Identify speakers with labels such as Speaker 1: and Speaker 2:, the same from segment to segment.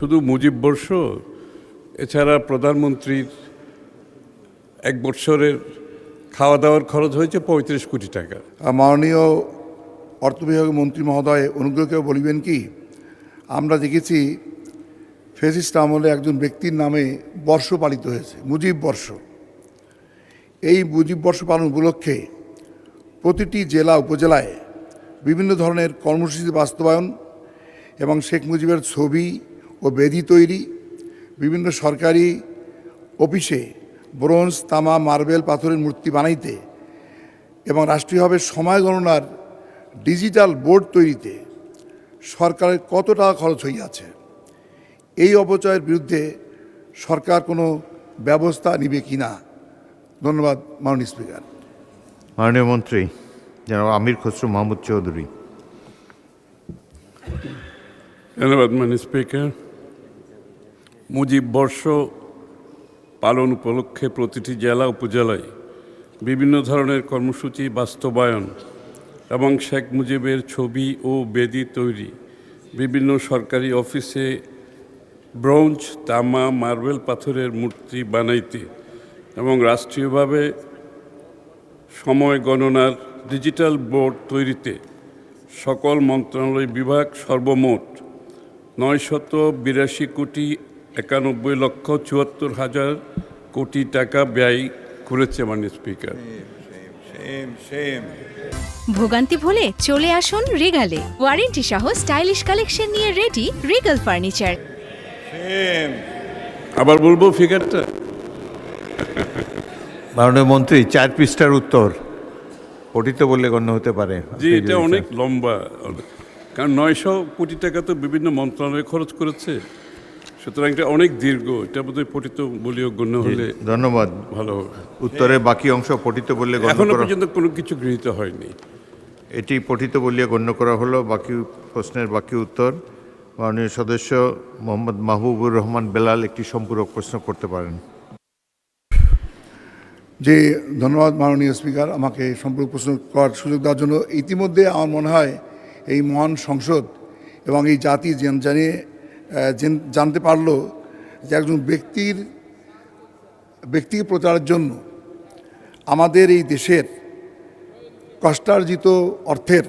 Speaker 1: শুধু মুজিব বর্ষ, এছাড়া প্রধানমন্ত্রীর এক বৎসরের খাওয়া দাওয়ার খরচ হয়েছে ৩৫ কোটি টাকা।
Speaker 2: মাননীয় অর্থ বিভাগীয় মন্ত্রী মহোদয় অনুগ্রহ করে বলিবেন কি, আমরা দেখেছি ফ্যাসিস্ট আমলে একজন ব্যক্তির নামে বর্ষ পালিত হয়েছে, মুজিব বর্ষ। এই মুজিব বর্ষ পালন উপলক্ষে প্রতিটি জেলা উপজেলায় বিভিন্ন ধরনের কর্মসূচি বাস্তবায়ন এবং শেখ মুজিবের ছবি ও বেদি তৈরি, বিভিন্ন সরকারি অফিসে ব্রোঞ্জ, তামা, মার্বেল, পাথরের মূর্তি বানাইতে এবং রাষ্ট্রীয়ভাবে সময় গণনার ডিজিটাল বোর্ড তৈরিতে সরকারের কত টাকা খরচ হইয়াছে, এই অপচয়ের বিরুদ্ধে সরকার কোনো ব্যবস্থা নিবে কি না? ধন্যবাদ মাননীয় স্পিকার।
Speaker 3: মাননীয় মন্ত্রী জনাব আমির খসরু মাহমুদ চৌধুরী।
Speaker 1: ধন্যবাদ মাননীয় স্পিকার। মুজিব বর্ষ পালন উপলক্ষে প্রতিটি জেলা উপজেলায় বিভিন্ন ধরনের কর্মসূচি বাস্তবায়ন এবং শেখ মুজিবের ছবি ও বেদি তৈরি, বিভিন্ন সরকারি অফিসে ব্রোঞ্জ, তামা, মার্বেল, পাথরের মূর্তি বানাইতে এবং রাষ্ট্রীয়ভাবে সময় গণনার ডিজিটাল বোর্ড তৈরিতে সকল মন্ত্রণালয় বিভাগ সর্বমোট ৯৮২,৯১,৭৪,৭৪,০০০ কোটি টাকা ব্যয় করেছে মাননীয় স্পিকার।
Speaker 4: ভোগান্তি ভুলে চলে আসুন রিগালে, ওয়ারেন্টি সহ স্টাইলিশ কালেকশন নিয়ে রেডি রিগাল ফার্নিচার।
Speaker 1: আবার বলবো ফিগারটা।
Speaker 3: মাননীয় মন্ত্রী ৪ পৃষ্ঠার উত্তর পঠিত বললে গণ্য হতে পারে।
Speaker 1: জি, এটা অনেক লম্বা, কারণ ৯০০ কোটি টাকা তো বিভিন্ন মন্ত্রণালয়ে খরচ করেছে, সুতরাং এটা অনেক দীর্ঘ, এটা বোধহয় পঠিত বলিও গণ্য হলে
Speaker 3: ধন্যবাদ।
Speaker 1: ভালো।
Speaker 3: উত্তরের বাকি অংশ পঠিত বললে গণ্য
Speaker 1: এখনো
Speaker 3: করা,
Speaker 1: পর্যন্ত কোনো কিছু গৃহীত হয়নি।
Speaker 3: এটি পঠিত বলিয়ে গণ্য করা হলো। বাকি প্রশ্নের বাকি উত্তর মাননীয় সদস্য মোহাম্মদ মাহবুবুর রহমান বেলাল একটি সম্পূরক প্রশ্ন করতে পারেন।
Speaker 2: যে ধন্যবাদ মাননীয় স্পিকার, আমাকে সম্পূর্ণ প্রশ্ন করার সুযোগ দেওয়ার জন্য। ইতিমধ্যে আমার মনে হয় এই মহান সংসদ এবং এই জাতি জানতে পারলো যে একজন ব্যক্তিকে প্রচারের জন্য আমাদের এই দেশের কষ্টার্জিত অর্থের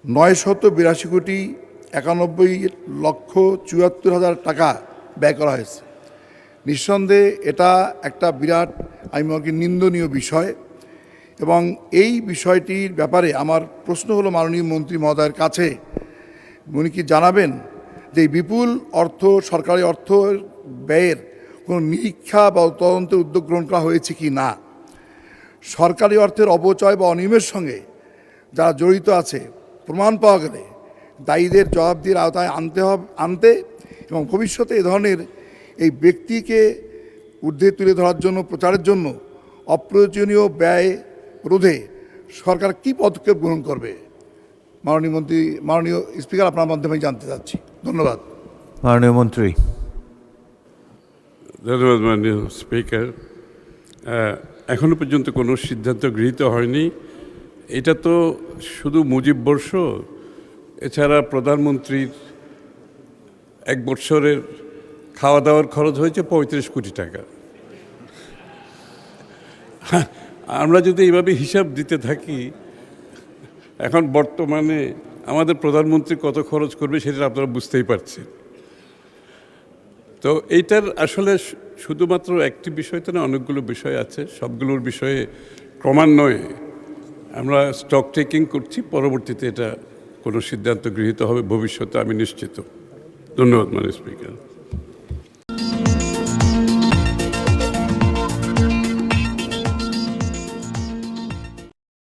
Speaker 2: ৯৮২,৯১,৭৪,০০০ টাকা ব্যয় করা হয়েছে। নিঃসন্দেহে এটা একটা বিরাট, আমি মনে করি, নিন্দনীয় বিষয়। এবং এই বিষয়টির ব্যাপারে আমার প্রশ্ন হলো মাননীয় মন্ত্রী মহোদয়ের কাছে, উনি কি জানাবেন যে এই বিপুল অর্থ, সরকারি অর্থ ব্যয়ের কোনো নিরীক্ষা বা তদন্তের উদ্যোগ গ্রহণ করা হয়েছে কি না? সরকারি অর্থের অপচয় বা অনিয়মের সঙ্গে যারা জড়িত আছে প্রমাণ পাওয়া গেলে দায়ীদের জবাবদিহির আওতায় আনতে এবং ভবিষ্যতে এ ধরনের এই ব্যক্তিকে ঊর্ধ্বে তুলে ধরার জন্য, প্রচারের জন্য অপ্রয়োজনীয় ব্যয় রোধে সরকার কী পদক্ষেপ গ্রহণ করবে? মাননীয় স্পিকার, আপনার মাধ্যমে জানতে চাচ্ছি। ধন্যবাদ।
Speaker 3: মাননীয় মন্ত্রী।
Speaker 1: ধন্যবাদ মাননীয় স্পিকার। এখনো পর্যন্ত কোনো সিদ্ধান্ত গৃহীত হয়নি। এটা তো শুধু মুজিব বর্ষ, এছাড়া প্রধানমন্ত্রীর এক বৎসরের খাওয়া দাওয়ার খরচ হয়েছে ৩৫ কোটি টাকা। আমরা যদি এইভাবে হিসাব দিতে থাকি, এখন বর্তমানে আমাদের প্রধানমন্ত্রী কত খরচ করবে সেটা আপনারা বুঝতেই পারছেন। তো এইটার আসলে শুধুমাত্র একটি বিষয় তো না, অনেকগুলো বিষয় আছে। সবগুলোর বিষয়ে ক্রমান্বয়ে আমরা স্টক টেকিং করছি, পরবর্তীতে এটা কোনো সিদ্ধান্ত গৃহীত হবে ভবিষ্যতে, আমি নিশ্চিত। ধন্যবাদ মাননীয় স্পিকার।